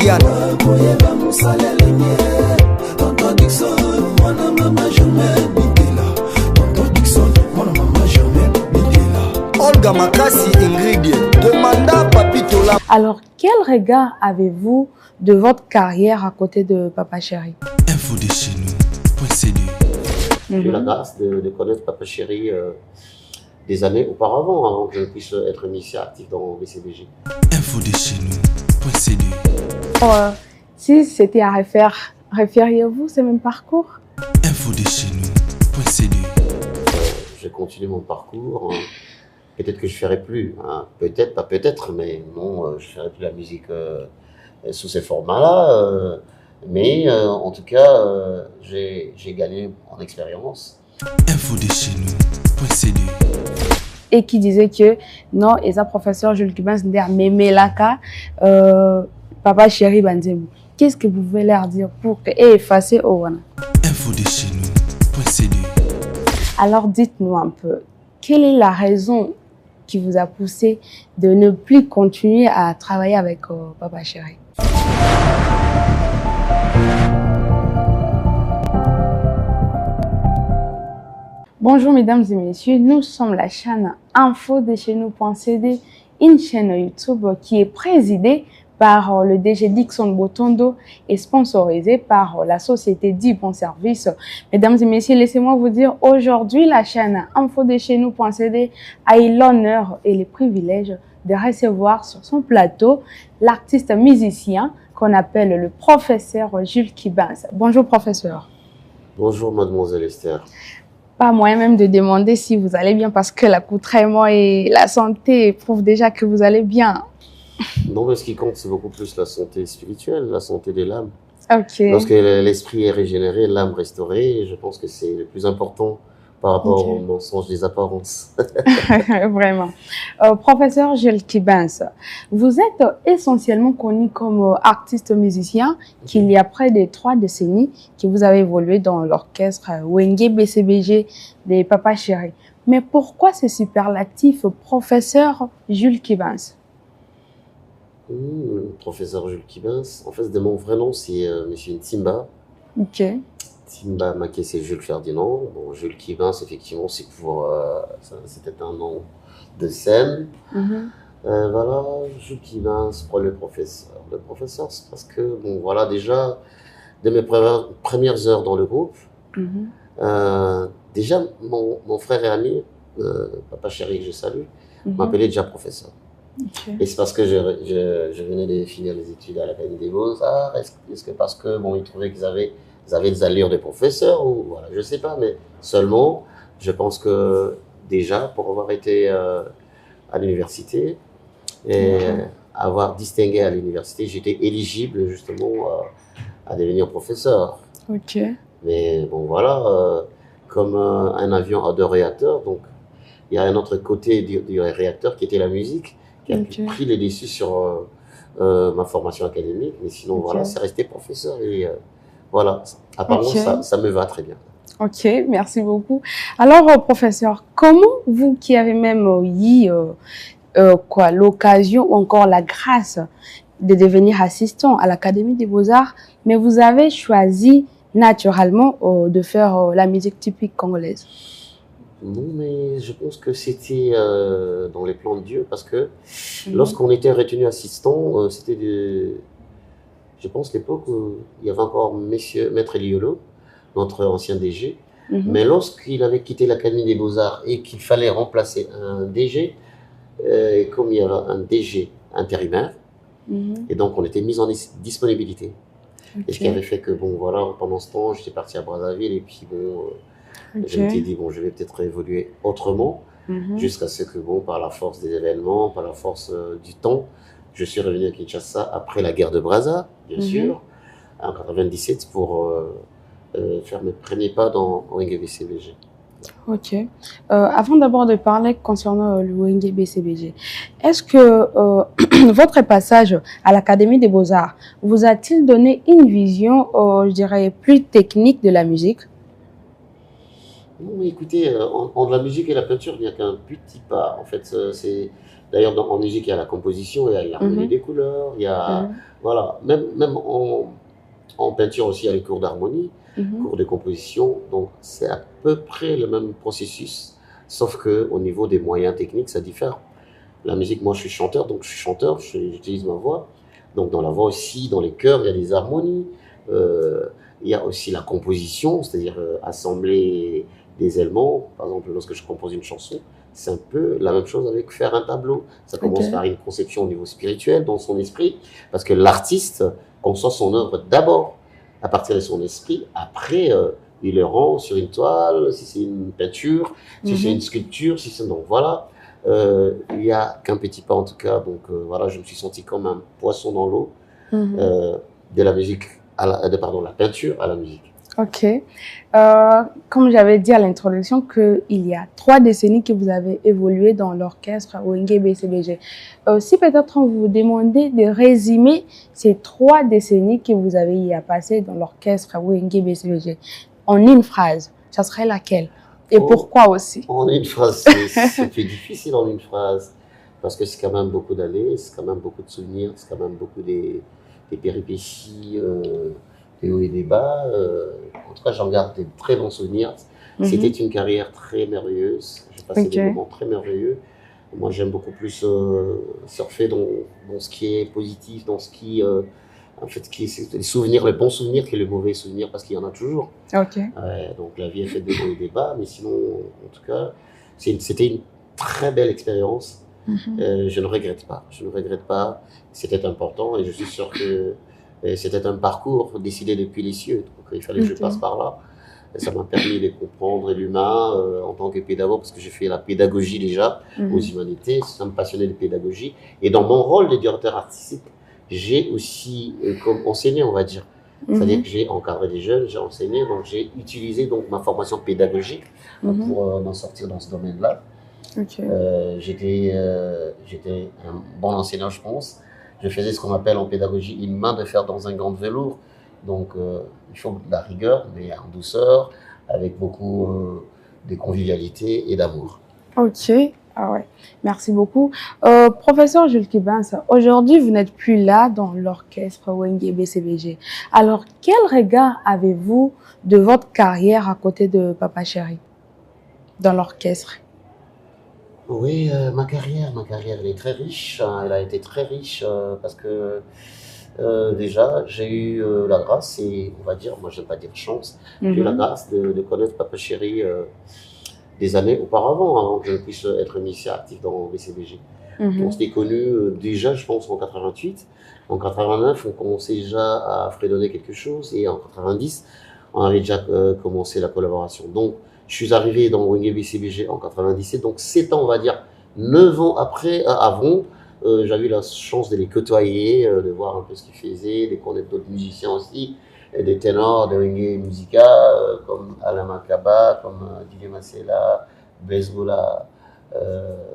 Diana. Olga Makasi ingrédient. Commanda Papitola. Alors, quel regard avez-vous de votre carrière à côté de Papa Chéri? Info de chez nous.cd. J'ai eu la grâce de connaître Papa Chéri des années auparavant, avant que je puisse être musicien actif dans BCBG. Info de chez nous.cd. Si c'était à refaire, referiez-vous ce même parcours? Info de chez nous.cd. J'ai continué mon parcours. Peut-être que je ne ferai plus. Hein. Peut-être, pas peut-être, mais non, je ne ferai plus la musique sous ces formats-là. Mais en tout cas, j'ai gagné en expérience. Info de chez nous.cd. Et qui disait que non, et ça, professeur Jules Kibans, Memelaka, Papa Chéri Banzemou. Qu'est-ce que vous pouvez leur dire pour effacer Owana? Info de chez nous.cd. Alors dites-nous un peu, quelle est la raison qui vous a poussé de ne plus continuer à travailler avec Papa Chéri? Bonjour mesdames et messieurs, nous sommes la chaîne Info de chez nous.cd, une chaîne YouTube qui est présidée par le DG Dixon Botondo et sponsorisée par la société Du Bon Service. Mesdames et messieurs, laissez-moi vous dire, aujourd'hui, la chaîne Info de chez nous.cd a eu l'honneur et le privilège de recevoir sur son plateau l'artiste musicien qu'on appelle le professeur Jules Kibans. Bonjour professeur. Bonjour mademoiselle Esther. Pas moyen même de demander si vous allez bien parce que l'accoutrement et la santé prouvent déjà que vous allez bien. Non, mais ce qui compte, c'est beaucoup plus la santé spirituelle, la santé de l'âme. Ok. Lorsque l'esprit est régénéré, l'âme restaurée, je pense que c'est le plus important par rapport au mensonge des apparences. Vraiment. Professeur Jules Kibans, vous êtes essentiellement connu comme artiste musicien, qu'il y a près de 3 décennies que vous avez évolué dans l'orchestre Wenge BCBG des Papa Chéri. Mais pourquoi ce superlatif professeur Jules Kibans? Professeur Jules Kibans, en fait, de mon vrai nom, c'est Monsieur Ntimba. Ok. Timba Maké, c'est Jules Ferdinand. Bon, Jules Kibans, effectivement, c'est pour. C'était un nom de scène. Voilà, Jules Kibans pour le professeur. Le professeur, c'est parce que, bon, voilà, déjà, de mes premières heures dans le groupe, déjà, mon frère et ami, Papa Chéri, que je salue, m'appelait déjà professeur. Okay. Et c'est parce que je venais de finir les études à l'Académie des Beaux-Arts. Est-ce que parce que, bon, ils trouvaient qu'ils avaient des allures de professeurs ou voilà, je sais pas, mais seulement, je pense que déjà, pour avoir été à l'université et avoir distingué à l'université, j'étais éligible justement à devenir professeur. Ok. Mais bon, voilà, comme un avion a 2 réacteurs, donc il y a un autre côté du réacteur qui était la musique, qui a pris les dessus sur ma formation académique, mais sinon, voilà, c'est resté professeur et voilà, apparemment, ça me va très bien. Ok, merci beaucoup. Alors, professeur, comment vous qui avez même eu l'occasion ou encore la grâce de devenir assistant à l'Académie des Beaux-Arts, mais vous avez choisi naturellement de faire la musique typique congolaise? Non, mais je pense que c'était dans les plans de Dieu, parce que lorsqu'on était retenu assistant, c'était je pense l'époque où il y avait encore Maître Eliolo, notre ancien DG, mais lorsqu'il avait quitté l'Académie des Beaux-Arts et qu'il fallait remplacer un DG, comme il y avait un DG intérimaire, et donc on était mis en disponibilité. Et ce qui avait fait que, bon, voilà, pendant ce temps, j'étais parti à Brazzaville, et puis bon, je m'étais dit, bon, je vais peut-être évoluer autrement, jusqu'à ce que, bon, par la force des événements, par la force du temps, je suis revenu à Kinshasa après la guerre de Brazza, bien sûr, en 97, pour faire mes premiers pas dans Wenge BCBG. Ok. Avant d'abord de parler concernant le Wenge BCBG, est-ce que votre passage à l'Académie des Beaux-Arts vous a-t-il donné une vision, je dirais, plus technique de la musique? Non, écoutez, en la musique et la peinture, il n'y a qu'un petit pas. En fait, c'est d'ailleurs en musique, il y a la composition, il y a l'harmonie Mhm. des couleurs, il y a Mhm. voilà, même en peinture aussi, il y a les cours d'harmonie, Mhm. cours de composition. Donc, c'est à peu près le même processus, sauf que au niveau des moyens techniques, ça diffère. La musique, moi, je suis chanteur, donc je suis chanteur, j'utilise ma voix. Donc, dans la voix aussi, dans les chœurs, il y a des harmonies. Euh, il y a aussi la composition, c'est-à-dire assembler des éléments. Par exemple, lorsque je compose une chanson, c'est un peu la même chose avec faire un tableau. Ça commence Ok. par une conception au niveau spirituel, dans son esprit, parce que l'artiste conçoit son œuvre d'abord à partir de son esprit. Après, il le rend sur une toile, si c'est une peinture, si c'est Mhm. une sculpture, si c'est donc voilà. Il n'y a qu'un petit pas en tout cas, donc voilà, je me suis senti comme un poisson dans l'eau, Mhm. euh, de la musique pardon, la peinture à la musique. Ok. Comme j'avais dit à l'introduction qu'il y a 3 décennies que vous avez évolué dans l'orchestre Wenge BCBG. Si peut-être on vous demandait de résumer ces 3 décennies que vous avez y à passer dans l'orchestre Wenge BCBG en une phrase, ça serait laquelle? Et Oh, pourquoi aussi? en une phrase, c'est plus difficile en une phrase, parce que c'est quand même beaucoup d'années, c'est quand même beaucoup de souvenirs, c'est quand même beaucoup des péripéties, des hauts et des bas. En tout cas, j'en garde des très bons souvenirs. C'était Mhm. une carrière très merveilleuse, j'ai passé des Ok. moments très merveilleux. Moi, j'aime beaucoup plus surfer dans ce qui est positif, dans ce qui, en fait, qui est les souvenirs, les bons souvenirs que les mauvais souvenirs, parce qu'il y en a toujours. Ok. Ouais, donc la vie est faite de hauts et des bas, mais sinon, en tout cas, c'était une très belle expérience. Mhm. Je ne regrette pas. Je ne regrette pas. C'était important et je suis sûr que c'était un parcours décidé depuis les cieux. Donc il fallait que je passe Ok. par là. Et ça m'a permis de comprendre l'humain en tant que pédagogue, parce que j'ai fait la pédagogie déjà aux Mhm. humanités. Ça me passionnait de pédagogie. Et dans mon rôle de directeur artistique, j'ai aussi comme enseigné, on va dire. C'est-à-dire Mhm. que j'ai encadré des jeunes, j'ai enseigné, donc j'ai utilisé donc ma formation pédagogique Mhm. pour m'en sortir dans ce domaine-là. Ok. J'étais un bon enseignant, je pense. Je faisais ce qu'on appelle en pédagogie une main de fer dans un gant de velours. Donc, il faut de la rigueur, mais en douceur, avec beaucoup de convivialité et d'amour. Ok, ah ouais, merci beaucoup. Professeur Jules Kibans, aujourd'hui vous n'êtes plus là dans l'orchestre Wenge BCBG. Alors, quel regard avez-vous de votre carrière à côté de Papa Chéri dans l'orchestre? Oui, ma carrière, elle est très riche, hein. Elle a été très riche parce que déjà, j'ai eu la grâce et on va dire, moi je ne vais pas dire chance, j'ai eu la Mhm, grâce de connaître Papa Chéri des années auparavant, avant que je puisse être musicien actif dans BCBG. On mhm, s'était connus déjà, je pense, en 88. En 89, on commençait déjà à fredonner quelque chose et en 90, on avait déjà commencé la collaboration. Donc, je suis arrivé dans Wenge BCBG en 97, donc 7 ans, on va dire, 9 ans après, avant, j'avais eu la chance de les côtoyer, de voir un peu ce qu'ils faisaient, de connaître d'autres musiciens aussi, et des ténors de Wenge Musica, comme Alain Makaba, comme Didier Massela, Bezgola,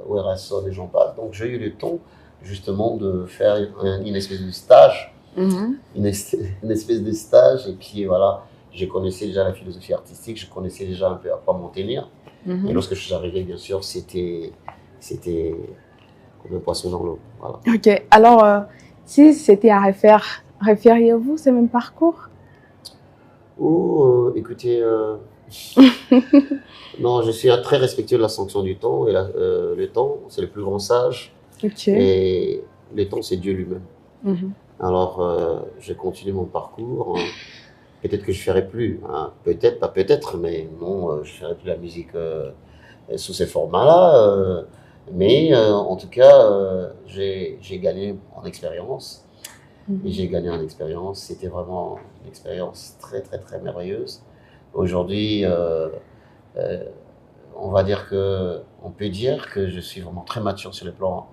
Werason et j'en passe. Donc j'ai eu le temps justement de faire une espèce de stage, mhm, une espèce de stage, et puis voilà, je connaissais déjà la philosophie artistique, je connaissais déjà un peu à quoi m'en tenir. Et mhm. lorsque je suis arrivé, bien sûr, c'était comme un poisson dans l'eau. Voilà. Ok, alors si c'était à refaire, refériez-vous ce même parcours? Oh, écoutez, non, je suis très respectueux de la sanction du temps, et le temps, c'est le plus grand sage, Ok. et le temps, c'est Dieu lui-même. Mhm, Alors, je continue mon parcours, hein. Peut-être que je ferai plus, hein. Peut-être, pas peut-être, mais non, je ferai plus la musique sous ces formats-là. Mais en tout cas, j'ai gagné en expérience. Et mhm, j'ai gagné en expérience. C'était vraiment une expérience très, très, très merveilleuse. Aujourd'hui, euh, on va dire que, on peut dire que je suis vraiment très mature sur le plan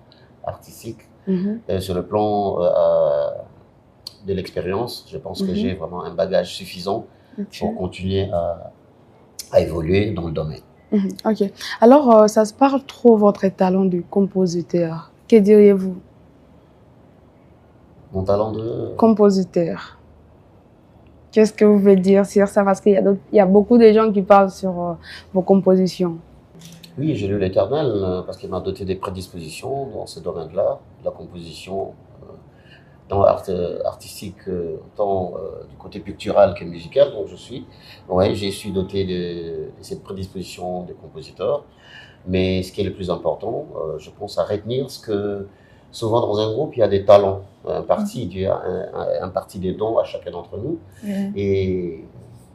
artistique, mhm, sur le plan de l'expérience. Je pense que mhm. j'ai vraiment un bagage suffisant Ok. pour continuer à évoluer dans le domaine. Mhm, ok. Alors, ça se parle trop votre talent de compositeur. Que diriez-vous? Mon talent de... Compositeur. Qu'est-ce que vous voulez dire sur ça? Parce qu'il y a beaucoup de gens qui parlent sur vos compositions. Oui, j'ai lu l'Éternel parce qu'il m'a doté des prédispositions dans ce domaine-là, la composition, tant artistique, tant du côté pictural que musical, donc je suis. Ouais, j'ai su doter de cette prédisposition des compositeurs. Mais ce qui est le plus important, je pense à retenir ce que souvent dans un groupe, il y a des talents il y a un parti des dons à chacun d'entre nous. Et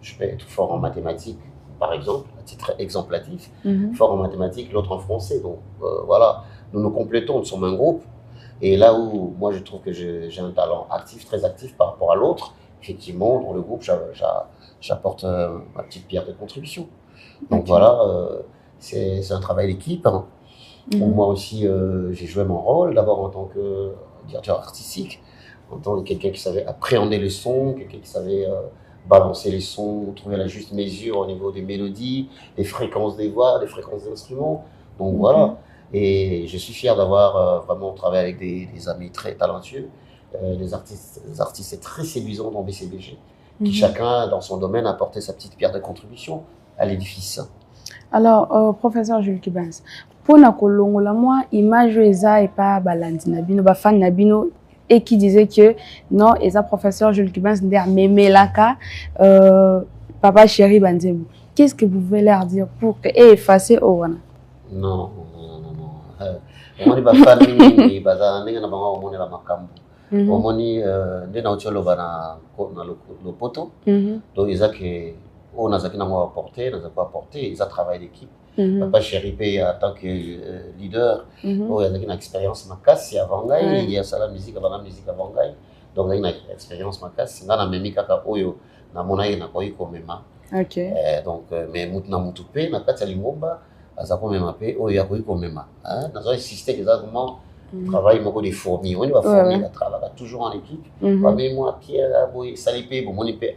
je vais être fort en mathématiques, par exemple, à titre exemplatif, fort en mathématiques, l'autre en français. Donc voilà, nous nous complétons, nous sommes un groupe. Et là où moi je trouve que j'ai un talent actif, très actif par rapport à l'autre, effectivement, dans le groupe, j'apporte ma petite pierre de contribution. Donc voilà, c'est un travail d'équipe. Hein. Moi aussi, j'ai joué mon rôle, d'abord en tant que directeur artistique, en tant que quelqu'un qui savait appréhender les sons, quelqu'un qui savait balancer les sons, trouver la juste mesure au niveau des mélodies, des fréquences des voix, des fréquences des instruments. Donc voilà. Et je suis fier d'avoir vraiment travaillé avec des amis très talentueux, des artistes très séduisants dans BCBG, qui chacun dans son domaine a apporté sa petite pierre de contribution à l'édifice. Alors, professeur Jules Kibans, pour na kolongola moi image eza et pas balandi nabino ba fan nabino et qui disait que non eza professeur Jules Kibans ndé memelaka papa chéri banzebu. Qu'est-ce que vous voulez leur dire pour que effacer owana? Non. Omoni ba fan ni baza ndenge na bango omoni la makambo. Omoni ndé na otio loba na lopoto. Donc ezaki on a zaki na moi apporter, n'a pas apporter, ils ont travaillé d'équipe. Papa chéri en tant que leader, il y a une expérience ma casse avant gaï, il y a ça la musique avant gaï. Donc il y a une expérience ma casse, na memi kaka oyo na monaï na koi komema. OK. Donc mais mutna mutupe na kati lingomba azako mema pe oyo ya koi komema. Hein, dans un système exactement travail moko des fourmis. On va fourmi travailler toujours en équipe. Ba mais moi Pierre boy salipé bon moni pe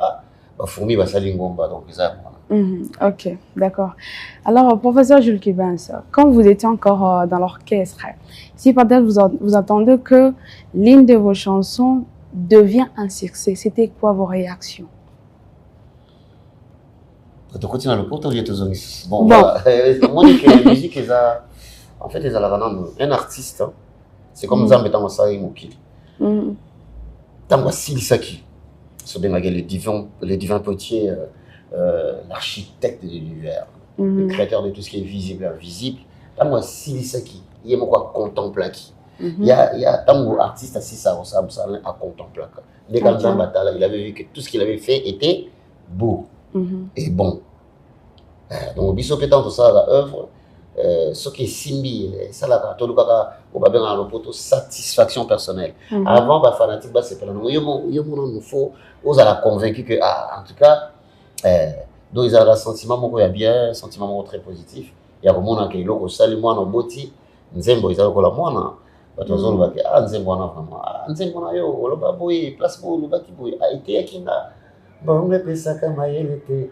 fourmi va salingomba donc ça. Ok, d'accord. Alors, professeur Jules Kibans, quand vous étiez encore dans l'orchestre, si peut-être vous entendez que l'une de vos chansons devient un succès, c'était quoi vos réactions? Bon, voilà. Moi, la musique, en fait, un artiste, hein, c'est comme ça, mettant ça et Mokil. Tango Silisaki, les divins potiers. L'architecte de l'univers, le créateur de tout ce qui est visible et invisible. Tango Silisaki, il y a quoi contemplaki. Il y a tango artiste assis ça à contempler. Il avait vu que tout ce qu'il avait fait était beau et bon. Donc biso pétant tout ça la œuvre, ce qui est simbi, ça la tout le cas au babé dans le poteau satisfaction personnelle. Avant ba fanatique ba c'est pas non nous faut aux à la convaincu que en tout cas donc ils ont un sentiment bien, sentiment très positif. Il y a vraiment que l'eau sali moi no boti nzembo ils ont la moi batozo ba ke nzembo na vraiment nzembo na yo lo ba boy place pour lo ba ki boy a été akinga bongo pesa kama yelete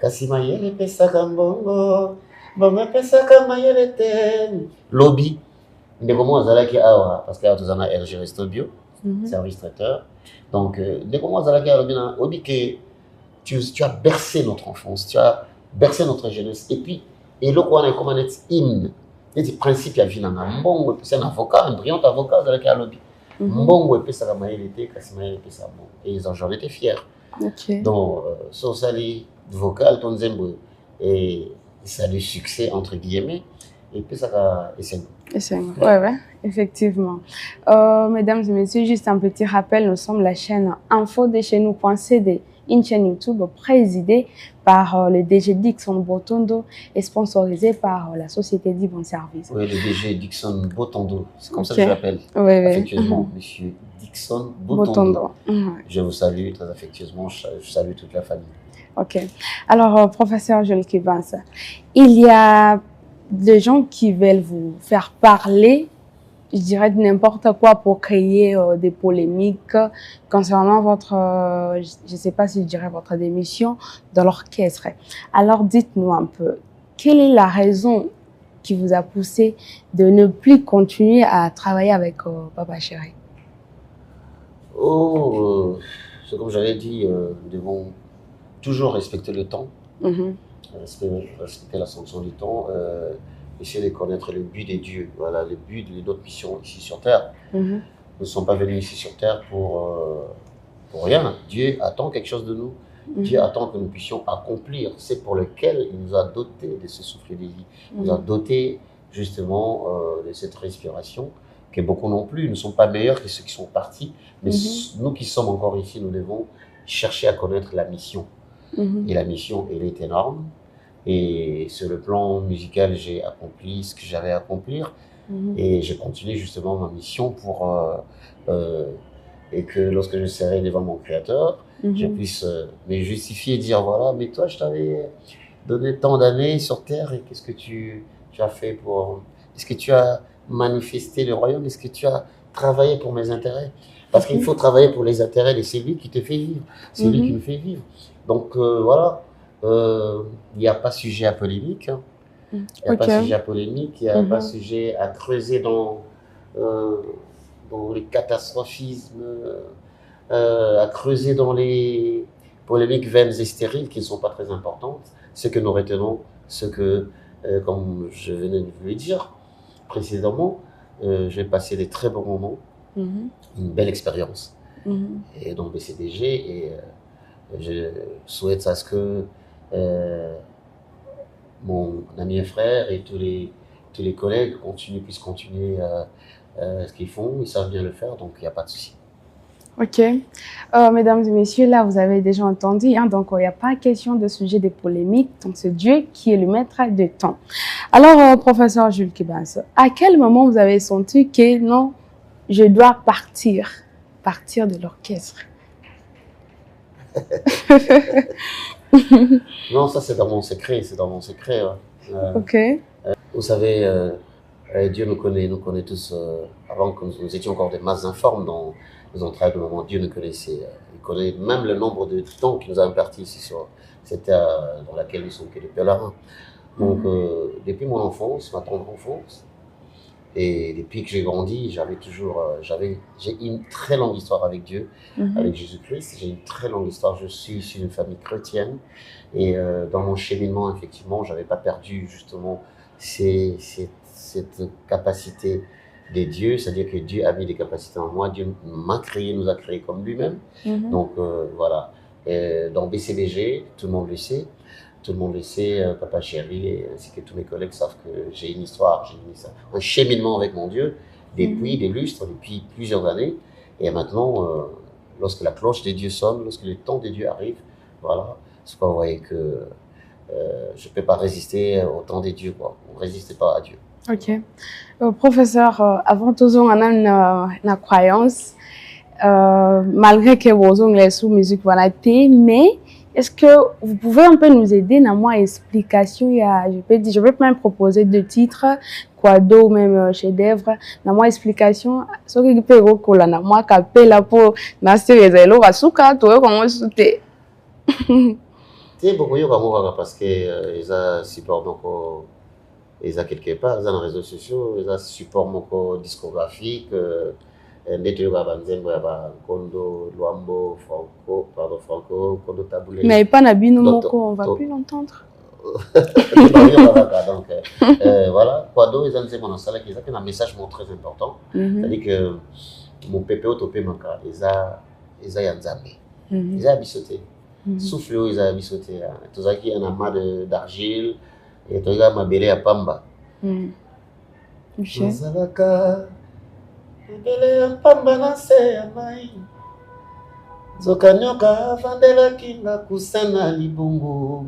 kasi mayele pesa kambongo bongo pesa kama yelete lobby ndeko mo zala ki awa parce que atozana RG Resto Bio service traiteur donc ndeko mo zala ki lobby na lobby que tu as bercé notre enfance, tu as bercé notre jeunesse. Et puis, et le quoi on a comme un hymne. Il y a des principes à vivre. Mbongo, c'est un avocat, un brillant avocat dans le lobby. Mbongo, et puis ça va été, Kassimaï, et puis ça bon. Et ils en étaient fiers. Donc, sur sali vocal, ton zembo, et ça a du succès, entre guillemets. Et puis ça va essayer. Ouais, effectivement. Mesdames et messieurs, juste un petit rappel, nous sommes la chaîne Info de chez nous.cd. Une chaîne YouTube présidée par le DG Dixon Botondo et sponsorisée par la société Dibon Service. Oui, le DG Dixon Botondo, c'est comme ça que je l'appelle affectueusement, monsieur Dixon Botondo. Je vous salue très affectueusement, je salue toute la famille. Ok. Alors, professeur Jules Kibans, il y a des gens qui veulent vous faire parler, je dirais de n'importe quoi pour créer des polémiques concernant votre, je ne sais pas si je dirais votre démission dans l'orchestre. Alors dites-nous un peu, quelle est la raison qui vous a poussé de ne plus continuer à travailler avec Papa Chéri? C'est comme j'avais dit, nous devons toujours respecter le temps, Mhm. respecter l'ascension du temps, essayer de connaître le but des dieux. Voilà, le but de notre mission ici sur Terre. Mhm. Nous ne sommes pas venus ici sur Terre pour rien. Dieu attend quelque chose de nous. Dieu attend que nous puissions accomplir ce pour lequel il nous a dotés de ce souffle de vie. Il nous a dotés justement de cette respiration, que beaucoup non plus. Nous ne sommes pas meilleurs que ceux qui sont partis, mais nous qui sommes encore ici, nous devons chercher à connaître la mission. Et la mission, elle est énorme. Et sur le plan musical, j'ai accompli ce que j'avais à accomplir. Et j'ai continué justement ma mission pour et que lorsque je serai devant mon Créateur, je puisse me justifier et dire voilà, mais toi, je t'avais donné tant d'années sur Terre et qu'est-ce que tu as fait pour... Est-ce que tu as manifesté le royaume? Est-ce que tu as travaillé pour mes intérêts? Parce qu'il faut travailler pour les intérêts et c'est lui qui te fait vivre. C'est lui qui nous fait vivre. Donc voilà, il n'y a pas sujet à polémique. Hein. Il n'y a pas sujet à polémique, il n'y a pas sujet à creuser dans les catastrophismes, à creuser dans les polémiques vaines et stériles qui ne sont pas très importantes. Ce que nous retenons, ce que, comme je venais de vous le dire précédemment, j'ai passé des très bons moments, une belle expérience et dans BCDG et je souhaite à ce que mon ami et frère et tous les collègues puissent continuer ce qu'ils font, ils savent bien le faire, donc il n'y a pas de souci. Ok. Mesdames et messieurs, là, vous avez déjà entendu, hein, donc il n'y a pas question de sujet de polémique, donc c'est Dieu qui est le maître de temps. Alors, professeur Jules Kibas, à quel moment vous avez senti que non, je dois partir de l'orchestre? Non, ça c'est dans mon secret, Ouais. Ok. Vous savez, Dieu nous connaît tous, avant que nous étions encore des masses informes dans les entrailles de moment, Dieu nous connaissait. Il connaît même le nombre de temps qu'il nous a imparti ici sur cette terre dans laquelle nous sommes que des pèlerins. Donc, depuis mon enfance, ma tendre enfance, et depuis que j'ai grandi, j'ai une très longue histoire avec Dieu, avec Jésus-Christ. J'ai une très longue histoire. Je suis issu d'une famille chrétienne. Et dans mon cheminement, effectivement, je n'avais pas perdu justement cette capacité des dieux. C'est-à-dire que Dieu a mis des capacités en moi. Dieu m'a créé, nous a créés comme lui-même. Donc voilà. Et dans BCBG, tout le monde le sait. Tout le monde le sait, Papa Chéri, ainsi que tous mes collègues savent que j'ai une histoire, un cheminement avec mon Dieu depuis des lustres, depuis plusieurs années. Et maintenant, lorsque la cloche des dieux sonne, lorsque le temps des dieux arrive, voilà, c'est quoi, vous voyez que je ne peux pas résister au temps des dieux, quoi. On ne résiste pas à Dieu. Ok. Professeur, avant tout, on a une croyance, malgré que vos ongles sous musique, voilà, mais est-ce que vous pouvez un peu nous aider dans ma explication? Je peux même proposer 2 titres, Quado ou même chef-d'œuvre. Dans ma explication, ce que peut recoller dans ma capella pour nasser les élèves à souka, toi comment sauter. C'est beaucoup de parce que ils ont support donc ils ont quelque part, ils ont les réseaux sociaux, ils ont support mon discographique. Kondo, Luambo, Franco, Kondo Taboulé. Mais pas Nabino Moko, on va plus l'entendre. Donc, voilà, Quado, ils ont dit mon salle qui a un message très important. C'est-à-dire que mon PPO topé manka, ils ont yanzamé. Ils ont abissoté. Souffle, ils ont abissoté. Tout ça qui a un amas d'argile, et tout ça m'a belé à Pamba. Bele pamba na se ya mai Zoka nyoka vandelaki na kusana libongo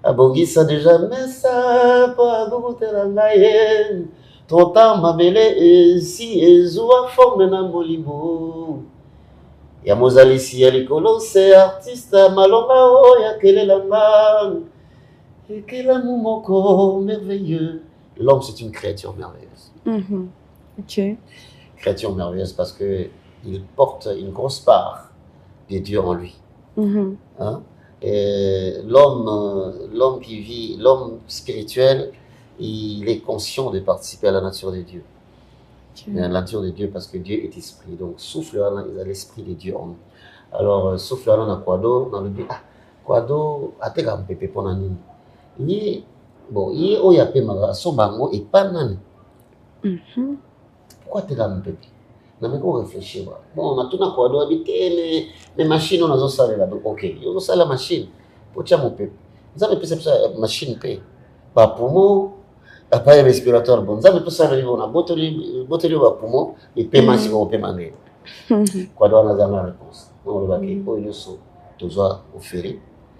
Abongisa deja mesa po abokutela ngai Tota mabele esi ezwa forme na molimo Ya mozalisi ya likolo se artiste malonga oyo akelelanga Ekelamu moko merveilleux. L'homme c'est une créature merveilleuse. Ok. Créature merveilleuse parce qu'il porte une grosse part de Dieu en lui. Hein? Et l'homme qui vit, l'homme spirituel, il est conscient de participer à la nature de Dieu. La nature de Dieu parce que Dieu est esprit. Donc souffle à l'esprit de Dieu en nous. Alors, sauf là, on a Kwado, on a dit, ah, Kwado, a te un peu pour nani. Bon, il y a un son bango et pas nani. Pourquoi te un peu? Non, mais qu'on réfléchit. Bon, on a tout un Kwado habité, les machines, on a ça là. Donc, ok, on a ça la machine. Pour tiens mon peu. Vous avez pu ça, machine paye. Pas poumon, appareil respiratoire. Bon, vous avez pu ça, on a bottelé au poumon et paiement si on paie mané. Kwado, on a la réponse. On va dire, oh, il y a ça. Tous au ferry.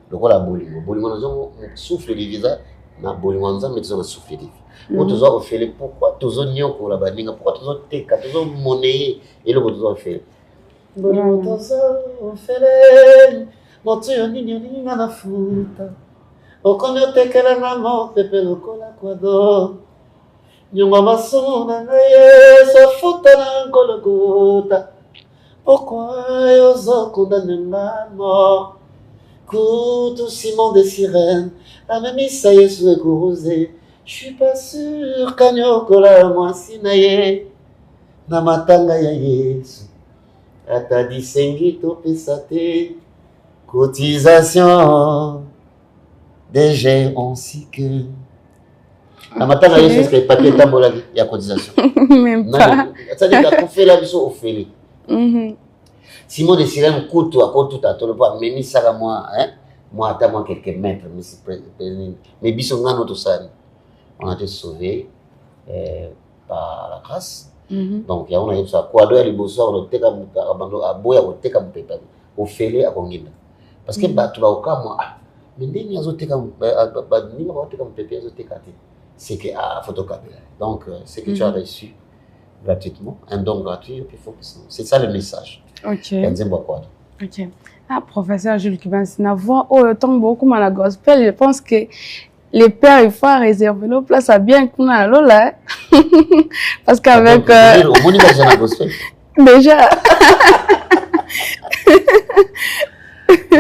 Donc, on a bolimo. Bolimo, on souffle les visas. Na bolimo, on a souffle les visas. On tous au ferry. Pourquoi tous on n'y a pas la baninga? Pourquoi tous on teka? Tous on monnaie et le tous on fait. Bolimo, tous on fait. Moto yoni na futa. Okonyo tekela na mo pepe lokola Kwado. Nyonga masomo na ngaye so futa na Golgotha. Pourquoi yozo condamne ma mort? Couteau ciment des sirènes, la même isaïe sous gourosé. Je suis pas sûr qu'Anyokola moi sinaye. Na matanga ya Yesu. Ata disengi to pesate. Cotisation des géants si que. Na matanga ya Yesu, c'est papier tambola il y a cotisation. Même pas. Ça dit qu'on fait la mission au félix. Simon de Sirène coûte à tout à tout le poids, mais ça à moi, hein, moi à moi quelques mètres, mais bisonga notre salle, on a été sauvés par la grâce. Donc il y a on a eu ça quoi doit les beaux-arts le teka abando à boya au teka mpepa au félé à Konginda parce que bah tu vas au cas moi mais ndeni yazo teka ba ni va teka mpepa yazo teka c'est que à photocopie donc c'est que tu as reçu gratuitement un don gratuit et puis faut c'est ça le message. Ok. Ok. Ah, professeur Jules Kibans, na voix autant beaucoup à la gospel, je pense que les pères, il faut réserver nos places à bien qu'on a là. Parce qu'avec. Au moins, il y a la gospel. Déjà.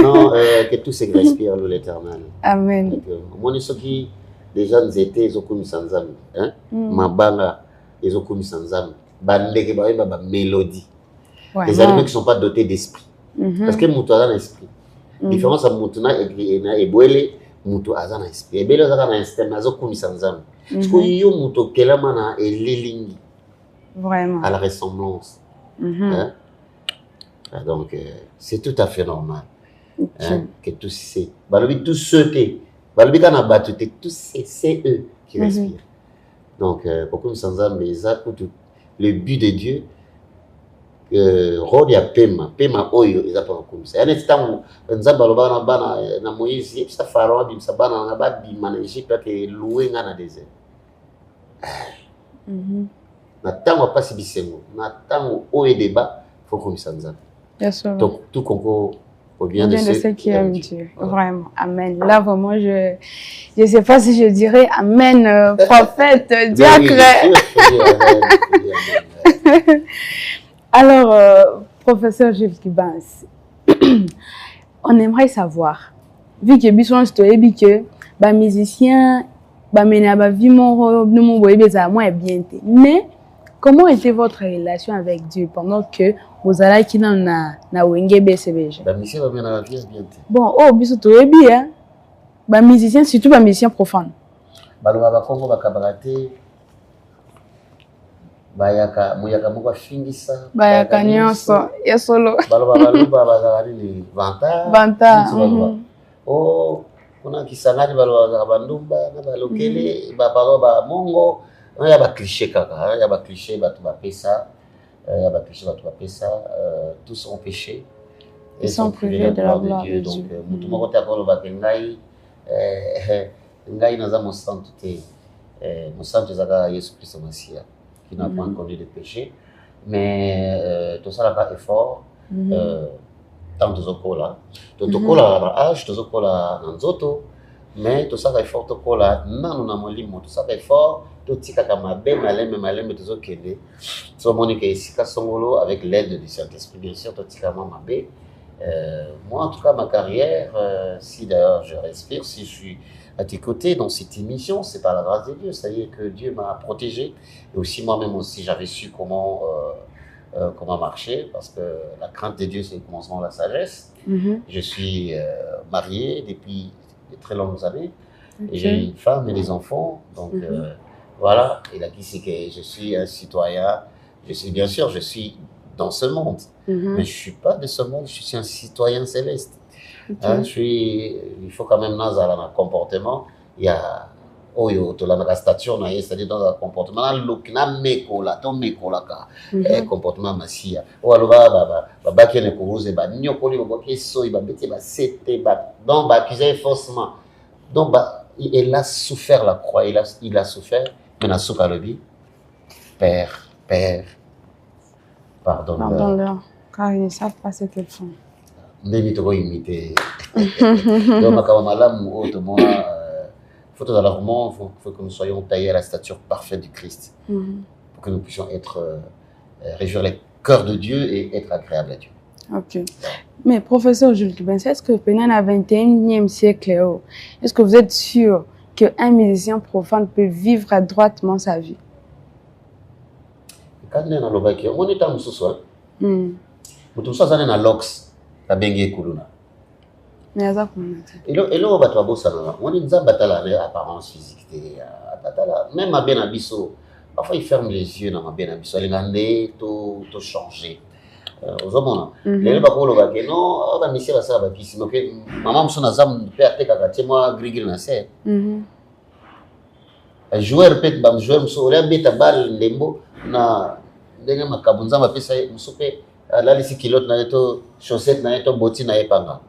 Non, que tout se respire l'éternel. Amen. Au moins, ceux qui déjà nous étaient, ils ont commis sans âme. Mabanga, ils ont commis sans âme. Bandeke, ba mélodie. Ouais, les animaux qui ne sont pas dotés d'esprit. Parce que Moutou a un esprit. La différence entre Moutou et Boele, Moutou a un esprit. Et Boele a un esprit, mais il a commis sans âme. Parce que yo Moutou Kelamana et Lilingi. Vraiment. À la ressemblance. Hein? Donc, c'est tout à fait normal. Hein? Que tous ces. Tous ceux qui. Tous c'est eux qui respirent. Donc, pour commis sans âme, le but de Dieu. Rodi ya pema oyo ezapa komisa yana titango nzamba lobana bana na Moïse et ça pharaon bimsa bana na ba bima na Égypte ke louenga na désert na tango pasi bisengo na tango oyo débat faut komisa nzamba donc tout concours au bien de ceux qui aiment Dieu. Vraiment, amen. Là vraiment je sais pas si je dirais amen prophète diacre. Alors, professeur Jules Kibans, on aimerait savoir, vu que Bisson Stoébi, que les musiciens, les bien. Mais, comment était votre relation avec Dieu pendant que vous allez qui na wenge BCBG? Bon, oh, Bisson Stoébi, hein? Les musiciens, surtout les musiciens profanes. Bayaka moko fingisa bayaka nyonso ya solo baloba bazali ni vanta oh kuna kisangani baloba bandumba na balokele baloba mongo ya ba cliché kaka ya ba cliché batu ba pesa tous sont péchés et sont privés de la gloire de Dieu. Donc mutu moko ta koloba ngai naza mon santé mon santé zaka Yesu Christ Messia qui n'a pas connu de péché, mais tout ça n'a pas effort. Tant de zokola, tout zokola âge, tout zokola nanzoto, mais tout ça effort tout kola non na molimo, tout ça effort tout tika kama be maleme tout zokende. So monique ici kasongolo avec l'aide du Saint-Esprit bien sûr tout tika mama be. Moi en tout cas ma carrière, si d'ailleurs je respire, si je suis à tes côtés dans cette émission, c'est par la grâce de Dieu. Ça y est que Dieu m'a protégé. Et aussi moi-même aussi, j'avais su comment comment marcher, parce que la crainte de Dieu, c'est le commencement de la sagesse. Mhm. Je suis marié depuis de très longues années. Ok. Et j'ai une femme et des enfants. Donc voilà, il a dit c'est que je suis un citoyen. Bien sûr, je suis dans ce monde. Mhm. Mais je ne suis pas de ce monde, je suis un citoyen céleste. Ok. Hein, il faut quand même dans un comportement. Il y a la stature, c'est-à-dire dans un comportement, comportement massia. Ou alors, donc, forcément. Donc, il a souffert la croix, il a souffert, mais il a souffert le vie. Père, pardonne-leur. Pardonne-leur, car ils ne savent pas ce qu'ils font. Donc, faut que nous soyons taillés à la stature parfaite du Christ, pour que nous puissions réjouir les cœurs de Dieu et être agréables à Dieu. Ok. Mais professeur Jules Dubens, est-ce que pendant le 21e siècle, est-ce que vous êtes sûr qu'un musicien profane peut vivre droitement sa vie? Quand on est dans le bac, on est en sous-sol. On est dans l'ox, la bengue kuluna. Et là, on va travailler ça. On est dans l'apparence physique. Même à Ben Abisso, parfois il ferme les yeux dans Ben Abisso. Il est tout changé. Aux hommes, les gens qui ont dit non, on va misser ça. Maman, je suis dans un père qui moi grigil na c'est. Joueur peut être joueur, je suis là bête balle lembo na dernier makabunza ma pesa musupe la lisi kilote na eto chaussette na eto botti na epanga.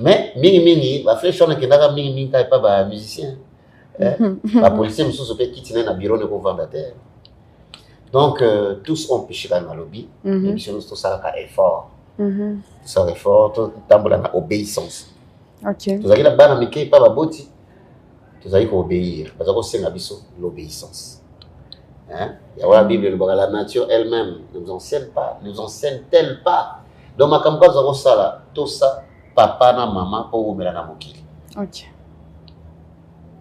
Mais mingi ba flèche on ekendaka mingi ka pas ba musicien. Ba policier mususu peut quitter na bureau ne ko vendre terre. Donc tous ont péché dans le lobby, et puis nous tous ça ka effort. Tout ça effort, tout tambola na obéissance. OK. Tout ça la bana miki pas ba botti. Tout ça il faut obéir. Parce que c'est l'obéissance. Hein? La Bible, la nature elle-même ne nous enseigne-t-elle pas? Donc, ma campagne, tout ça, papa na maman, pour vous na mokili. Ok.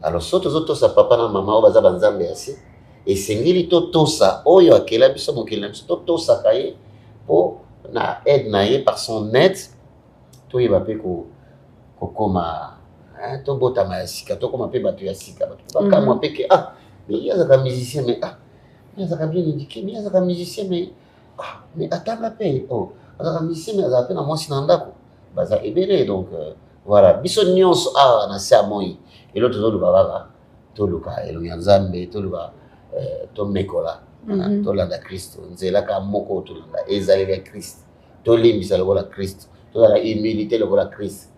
Alors, tout ça, papa na maman, on va banzambe assez. Et c'est ngili tout ça, oyo akela biso mokili na biso, tout ça kaye, pour na aide naye par son aide, tout y va pe ko koma. To botama ya sika, to koma pe batu ya sika, batu baka mwa pe ke mais il y a un musicien mais il y a un bien indiqué, mais il y a un musicien mais mais attends la paix, un musicien mais ça peine à moi sinandako, baza ebele donc voilà, biso nyonso na sa moi et l'autre zo lubaba to luka elo yanzambe to luba to mekola to landa Christ nzela ka moko to landa ezali Christ to limbisa lokola Christ to la humilité lokola Christ.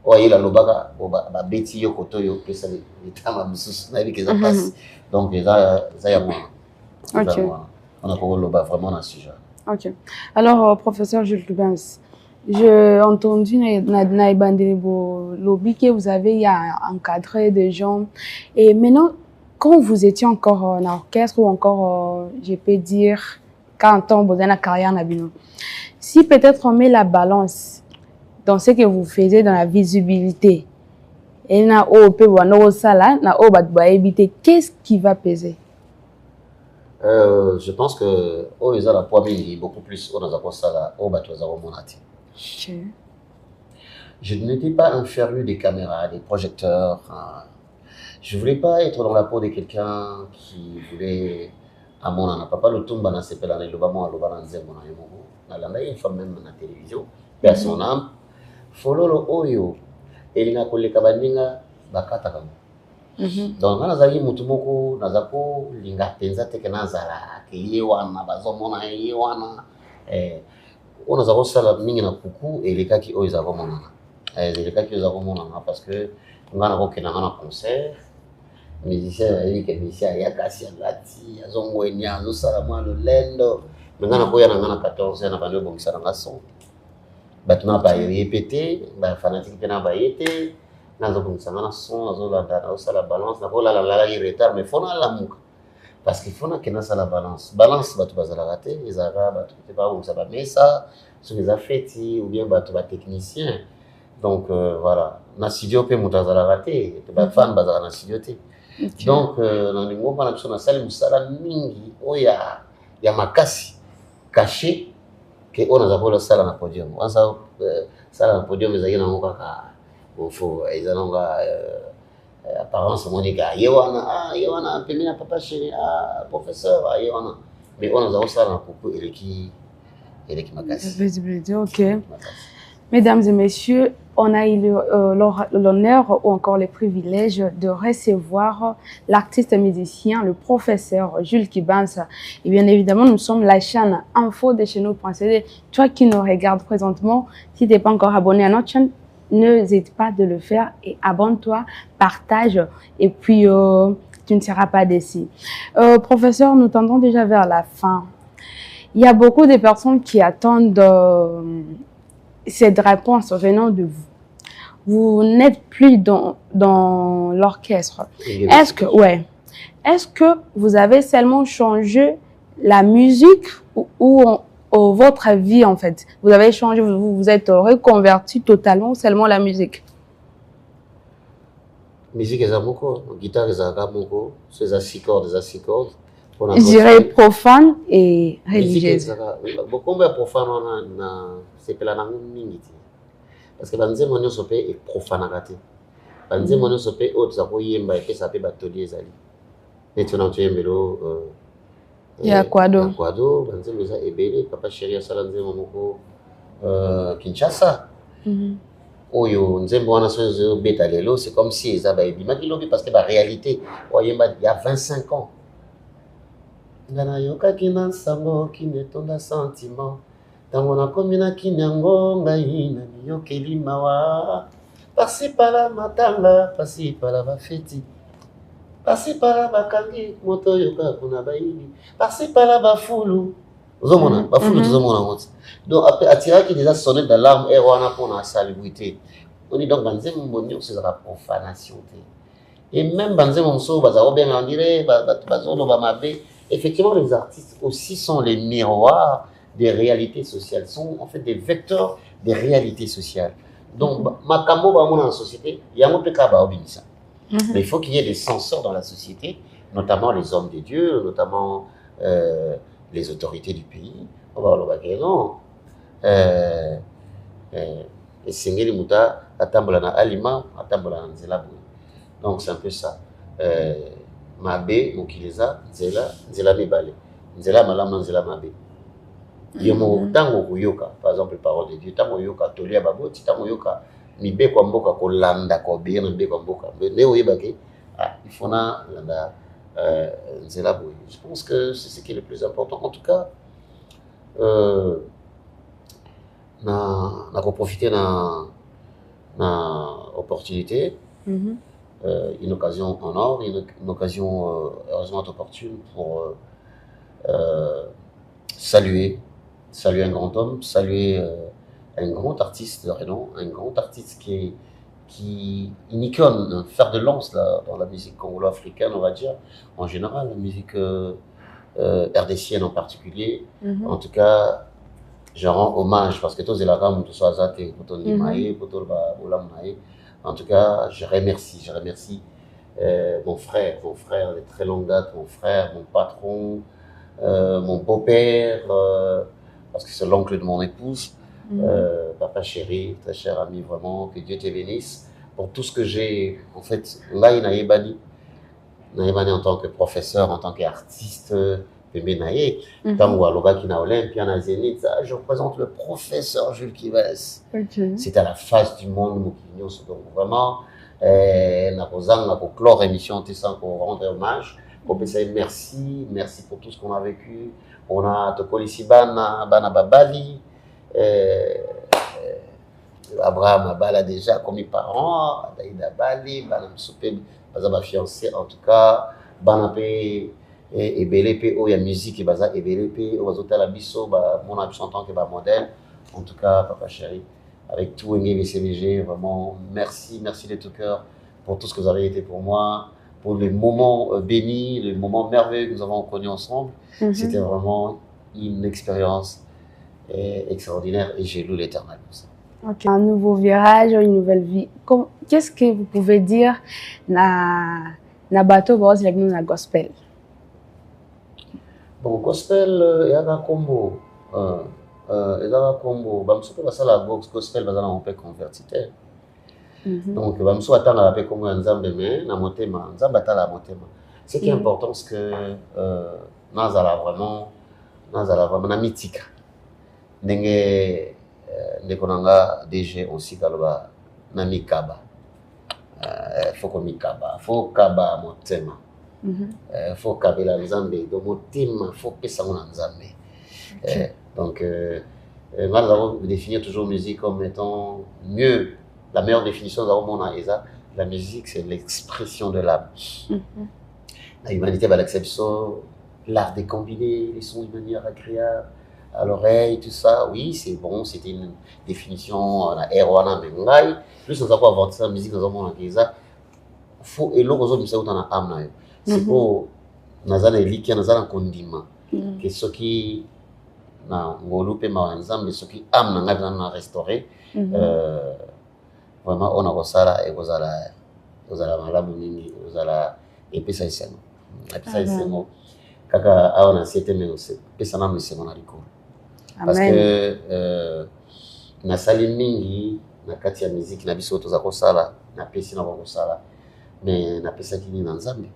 Il a lobaka ba beti yo koto yo pesa litama mususu na biki za passe donc ça y a moi. OK. On a pour loba vraiment dans ce sujet. OK. Alors professeur Jules Dubens, j'ai entendu na ibandebo lobby que vous avez encadré des gens et maintenant quand vous étiez encore en orchestre ou encore je peux dire quand on dans la carrière na bino. Si peut-être on met la balance dans ce que vous faisiez dans la visibilité, et na qu'est-ce qui va peser? Je pense que ils ont la poids beaucoup plus je n'étais pas inférieur des caméras, des projecteurs. Je ne voulais pas être dans la peau de quelqu'un qui voulait à mon âne. Papa le tombe dans ses pélans, le bâton, le bâton, une femme même à la télévision, et à son âme. Fololo oyo elinga koleka baninga bakata kama donc na zali mutu moko nazako linga penza teke nazala ke yewana bazomona yewana on nazako sala mingi na kuku elekaki oyo zakomona elekaki zakomona parce que ngana ko kena na concert musicien avec musicien ya kasi lati azongwenya zo sala mwa le lendo ngana ko ya ngana 14 na bando bongisa na son batuna ba répéter ba fanatique pena ba été nazo kumsanga na son nazo la balance na kola la retard mais fona la muka parce qu'il faut que na la balance batu bazala raté ezara batu pas où ça va mais ça ce les affecti ou bien batu ba technicien donc voilà na studio pe mutazala raté ba fan bazala na studio té donc na ningo na biso na salle musala mingi oya ya makasi caché que on a pas sala na podium on ça sala na podium ezaki na ngoka ka ofo ezalonga apparence monika yewana pembeni na papa chéri professeur yewana mais on a sala na popo eleki makasi Visibilité, ok. Mesdames et messieurs, on a eu l'honneur ou encore le privilège de recevoir l'artiste musicien, le professeur Jules Kibanza. Et bien évidemment, nous sommes la chaîne Info de chez nous.cd. Toi qui nous regardes présentement, si tu n'es pas encore abonné à notre chaîne, n'hésite pas de le faire et abonne-toi, partage et puis tu ne seras pas déçu. Professeur, nous tendons déjà vers la fin. Il y a beaucoup de personnes qui attendent cette réponse venant de vous. Vous n'êtes plus dans l'orchestre. Est-ce que vous avez seulement changé la musique ou votre vie en fait? Vous avez changé, vous êtes reconverti totalement seulement la musique? Musique est moko, guitare est moko, c'est à 6 cordes, Je dirais profane et religieuse. Beaucoup de profane c'est que la langue parce que banze monyo sope est profane gâté. Banze monyo sope autres ça yemba et ça peut batolier zali. Maintenant tu yembelo ya kwado. Banze meza ebele papa chéri ça lanze momoko Kinshasa. Oyo nzembo wana so beta lelo c'est comme si ça ba ebima kilobi parce que la réalité oyemba il y a 25 ans. Ngana yoka kina sango kinetonda sentiment tango na komina kinyango ngai na yokeli mawa pasi pala matanga pasi pala bafeti pasi pala bakangi moto yoka kuna bayibi pasi pala bafulu ozomona bafulu tozomona moti donc après attiraki déjà sonné d'alarme et wana pona salubrité on dit donc banze mbonyo c'est la profanation et même banze monso bazaro bien on dirait bazolo ba mabe. Effectivement, les artistes aussi sont les miroirs des réalités sociales, sont en fait des vecteurs des réalités sociales. Donc, makambo ba mona en société, il y a un peu de mais il faut qu'il y ait des censeurs dans la société, notamment les hommes de Dieu, notamment les autorités du pays. On va voir le non. Et Sengeli Muta, Atambola na Alima, Atambola na Nzela. Donc, c'est un peu ça. Mabe mokileza nzela mibale nzela malamu nzela mabe yemo tango kuyoka par exemple parole de Dieu tango yoka tolia baboti tango yoka mibe kwa mboka kolanda ko bien mibe kwa mboka mais oyebake il faut na landa nzela boy. Je pense que c'est ce qui est le plus important en tout cas na profiter na opportunité. Une occasion en or, une occasion heureusement opportune pour saluer un grand homme, saluer un grand artiste de renom, un grand artiste qui est une icône, un fer de lance là, dans la musique congolo-africaine, on va dire, en général, la musique RDCienne en particulier. En tout cas, je rends hommage parce que tous les gars, tout ça, zate, pour en tout cas, je remercie mon frère de très longue date, mon frère, mon patron, mon beau-père, parce que c'est l'oncle de mon épouse, papa chéri, très cher ami, vraiment, que Dieu te bénisse pour tout ce que j'ai, en fait, là, il n'a ébani en tant que professeur, en tant qu'artiste, je représente le professeur Jules Kibanza. C'est à la face du monde, donc vraiment, clore émission, pour rendre hommage. Merci pour tout ce qu'on a vécu. On a Tokolisiban, Babali, Abraham Abala déjà comme mes parents, Daïda Bali, Banam Soupé, ma fiancée en tout cas, Banapé. Et BLP, il y a musique, et BLP, la biso, mon ami en tant que modèle. En tout cas, papa chéri, avec tout CBG, vraiment, merci de tout cœur pour tout ce que vous avez été pour moi, pour les moments bénis, les moments merveilleux que nous avons connus ensemble. C'était vraiment une expérience extraordinaire et j'ai loué l'Éternel pour ça. Okay. Un nouveau virage, une nouvelle vie. Qu'est-ce que vous pouvez dire na bateau boss la gospel? Bon, gospel, il y a un combo. Il y a un combo. Bamso peut passer la boxe gospel, bazana on peut convertir. Donc, bamso attend la paix comme un nzambe mais na motema, nzambe attend la motema. Ce qui est important, c'est que nazala vraiment na mythique. Ndenge ndekonanga DG aussi kaloba na mikaba. Faut qu'on mikaba, faut kaba motema. Faut kabela nzambe, do motema, faut pesa na nzambe. Donc, nous avons défini toujours musique comme étant mieux. La meilleure définition de la musique, c'est l'expression de l'âme. La humanité va l'accepter, l'art de combiner les sons de manière agréable à l'oreille, tout ça. Oui, c'est bon, c'était une définition à Erwana Mengai. Plus nous avons inventé la musique, nous avons inventé ça. Faut et l'autre chose, nous avons un âme. C'est pour nous avons éliqué, nous avons un condiment. Que ce qui na ngolu pe ma nzambe soki am na ngana na restaurer vraiment on a kosala et kozala malamu mingi kozala epesa isengo kaka aona sete me pesa na misengo na likolo parce que na sali mingi na kati ya musique na biso toza kosala na pesi na kosala mais na pesa kini na nzambe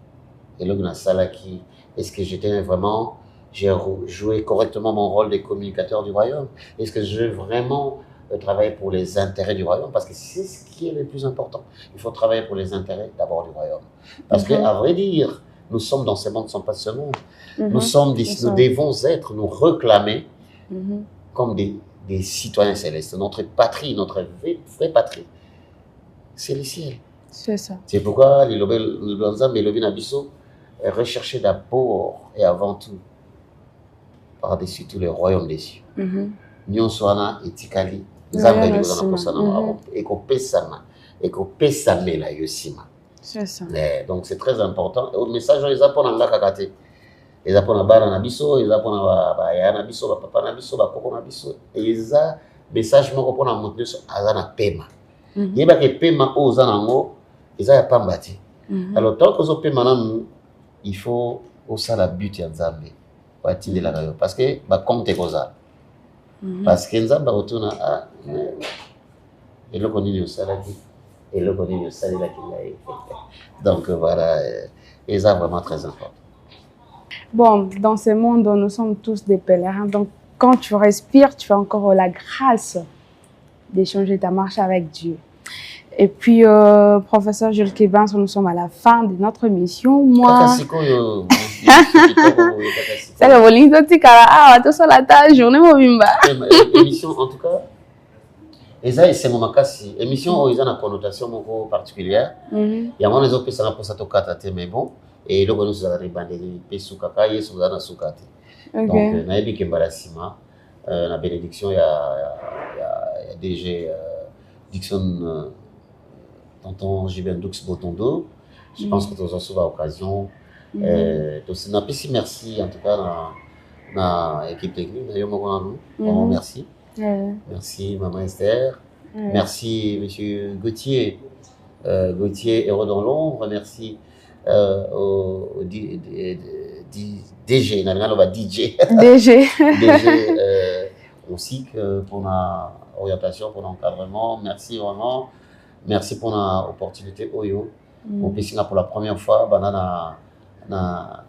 et là na sala qui est-ce que j'étais vraiment j'ai joué correctement mon rôle de communicateur du royaume? Est-ce que je veux vraiment travailler pour les intérêts du royaume? Parce que c'est ce qui est le plus important. Il faut travailler pour les intérêts d'abord du royaume. Parce qu'à vrai dire, nous sommes dans ce monde, sans pas ce monde. Nous devons être, nous réclamer comme des citoyens célestes. Notre patrie, notre vraie patrie, c'est le ciel. C'est ça. C'est pourquoi les Lobenzam et Lobin Abisso recherchaient d'abord et avant tout par-dessus tous les royaumes des cieux. Nyonswana etikali nzambe ngozana posana ekopesana la yosima. C'est ça. Donc c'est très important. Le message les apona ngaka kate. Les apona bana na biso, les apona ba ya na biso, ba papa na biso, ba koko na biso. Et ça message moko pona monter sur azana pema. Yeba ke pema o zanango, eza ya pambati. Alors tant que zo pema namu, il faut osa la but ya nzambe. Parce que compte cosa parce que nzamba retourna à et le connu saladi et le connu salila qui donc voilà et ça vraiment très important. Bon, dans ce monde nous sommes tous des pèlerins, donc quand tu respires tu as encore la grâce d'échanger ta marche avec Dieu. Et puis, professeur Jules Kébans, nous sommes à la fin de notre mission. Moi, c'est le voling de Tikara. Ah, tout ça, la tâche, journée mobimba. Émission, en tout cas, et ça, c'est mon makasi. Émission, ils ont une connotation particulière. Il y a moins les autres personnes pour ça, mais bon. Et le bonus, ça va ribander, pesukaka, yes, vous avez un soukati. Donc, naïbi Kembalasima, la bénédiction, il y a DG Dixon. Tonton Gibendux Botondo, je pense que tu as souvent l'occasion. Merci en tout cas à l'équipe technique. Merci. Merci Maman Esther. Merci Monsieur Gauthier. Gauthier Héros dans l'ombre. Merci au DG. DJ. DG aussi pour l'orientation, pour l'encadrement. Merci vraiment. Merci pour l'opportunité Oyo. Au Pessina pour la première fois, banana na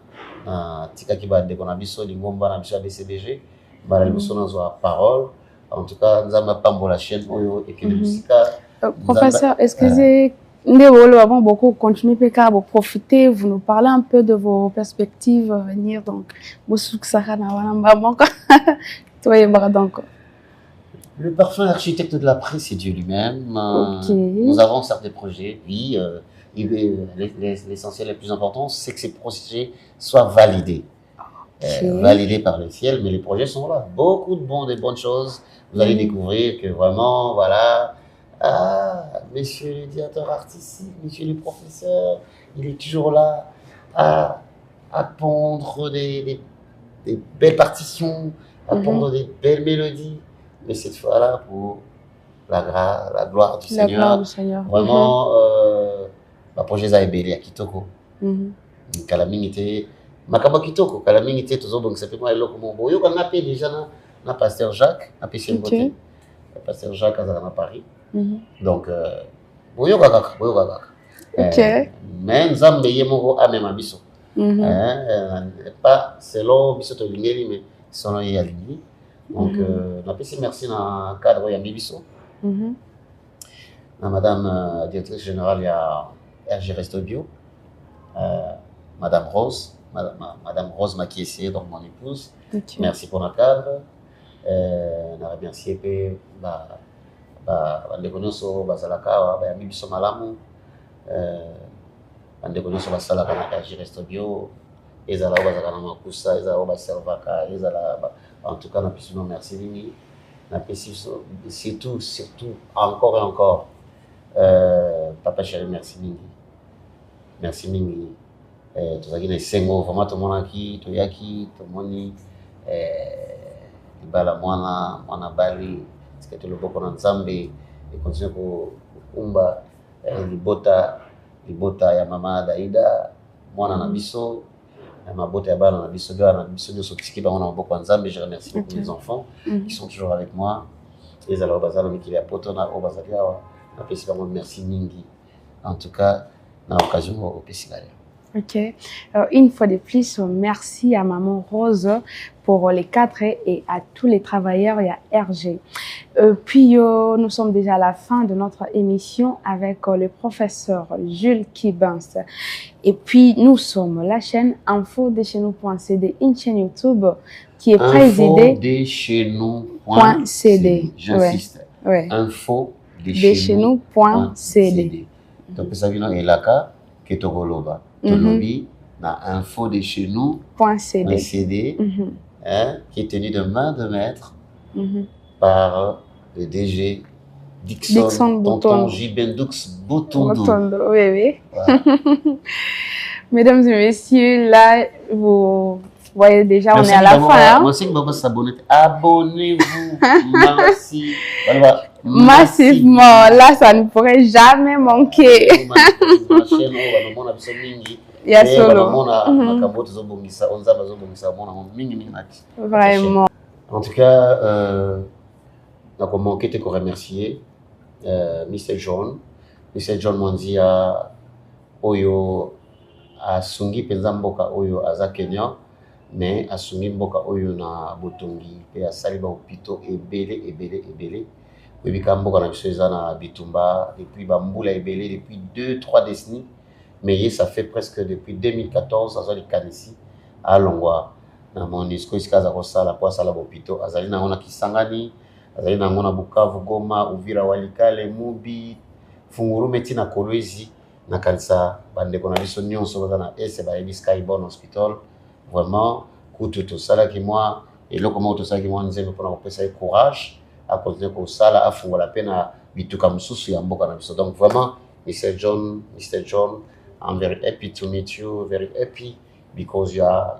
tika ki ba de konabiso lingomba na biso BCDG, ba la biso na parole. En tout cas, nous avons pas la chaîne Oyo et que musique. Professeur, excusez, nous avons beaucoup continué à profiter, vous nous parlez un peu de vos perspectives à venir, donc le parfum architecte de la paix, c'est Dieu lui-même. Nous avons certains projets, oui. L'essentiel, le plus important, c'est que ces projets soient validés. Validés par le ciel, mais les projets sont là. Beaucoup de bonnes choses. Vous allez découvrir que vraiment, voilà, monsieur le directeur artistique, monsieur le professeur, il est toujours là à pondre des belles partitions, à pondre des belles mélodies. Mais cette fois-là, pour la gloire du Seigneur. Vraiment, le projet Zaïbeli à Kitoko. Calamité, makamba kitoko kala mingi te tozobongisa pe mwa eloko moko boyoka nga pe déjà na pasteur Jacques apesi yango te pasteur Jacques azala na Paris donc boyoka kaka mais nzambe ye moko amema biso pas selon biso tolingeli mais selon ye alingi donc napesi merci na cadre ya biso na madame directrice générale ya RG Resto Bio madame Rose Makiessé, donc mon épouse. Merci pour notre cadre. On a remercié bandeko nyonso bazalaka bayambi biso malamu bandeko nyonso basalaka na RG Resto Bio ezala oyo bazalaka na makusa ezala oyo baservaka ezala en tout cas napesi bino merci mingi napesi biso surtout encore et encore papa chéri merci mingi tozalaki na esengo vraiment tomonaki toyaki tomoni libala mwana bali sikete loboko na nzambe ekontinue kokumba libota ya mama Daida mwana na biso mabota ya bana na biso na biso nyonso tisiki bango na maboko ya nzambe. Je remercie beaucoup les enfants qui sont toujours avec moi ezala oyo bazala mikili ya poto na oyo bazali awa napesi bango merci mingi en tout cas na occasion opesi ngai. Ok. Une fois de plus, merci à Maman Rose pour les 4 et à tous les travailleurs et à RG. Puis, nous sommes déjà à la fin de notre émission avec le professeur Jules Kibans. Et puis, nous sommes la chaîne infodecheznous.cd, une chaîne YouTube qui est présidée... infodecheznous.cd. J'insiste. Ouais. infodecheznous.cd. Donc, ça vient de l'aka, qui est au Goloba. Tolobi, na infodecheznous.cd, qui est tenu de main de maître par le DG Dixon Tonton Jibendux Boutoundou. Oui. Voilà. Mesdames et messieurs, là, vous voyez déjà, on est à la fin. Merci de vous abonner. Abonnez-vous. Merci. Massivement. Là, ça ne pourrait jamais manquer. Vraiment. En tout cas, on a manqué de remercier Mr. John Mwanzia Oyo asungi penza mboka oyo aza Kenya mais asungi mboka oyo na Botongi pe asali ba hôpitaux ebele webika mboka na biso eza na bitumba depuis bambula ebele depuis 2-3 décennies mais ça fait presque depuis 2014 azali kanisi à Longwa na Monisco iskaza ko sala po sala ba hôpitaux azali na ngona Kisangani azali na ngona Bukavu Goma Uvira Walikale Mubi Funguru meti na Kolwezi na kanisa bandeko na biso nyonso baza na ese ba Ebi Skyborn Hospital vraiment kutu to sala ki moi eloko mo to sala ki moi nzembe pona kopesa courage à continuer ko sala afungola pena bituka mususu ya mboka na biso. Donc vraiment Mr. John, I'm very happy to meet you, very happy because you are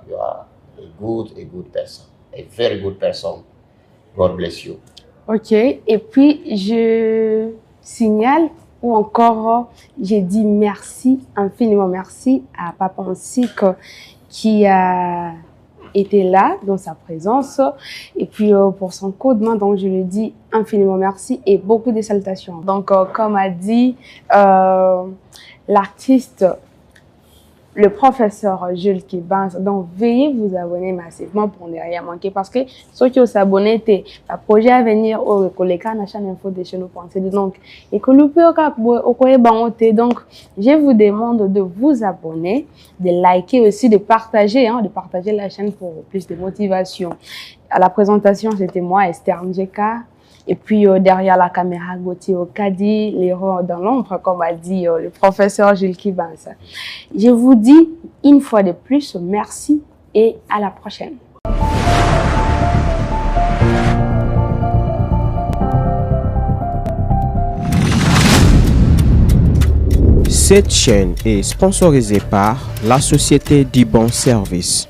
a good person, a very good person. God bless you. Ok, et puis je signale ou encore j'ai dit merci, infiniment merci à Papa Nsik qui a été là dans sa présence et puis pour son coup de main, donc je lui dis infiniment merci et beaucoup de salutations. Donc comme a dit l'artiste, le professeur Jules Kibans, donc veuillez vous abonner massivement pour ne rien manquer parce que ceux qui ont abonné, le projet à venir au collègue na chaîne infodecheznous.cd donc et que donc je vous demande de vous abonner, de liker aussi, de partager la chaîne pour plus de motivation. À la présentation, c'était moi Esther Mjeka. Et puis derrière la caméra, Gauthier Okadi, l'héros dans l'ombre, comme a dit le professeur Jules Kibans. Je vous dis une fois de plus, merci et à la prochaine. Cette chaîne est sponsorisée par la société du bon service.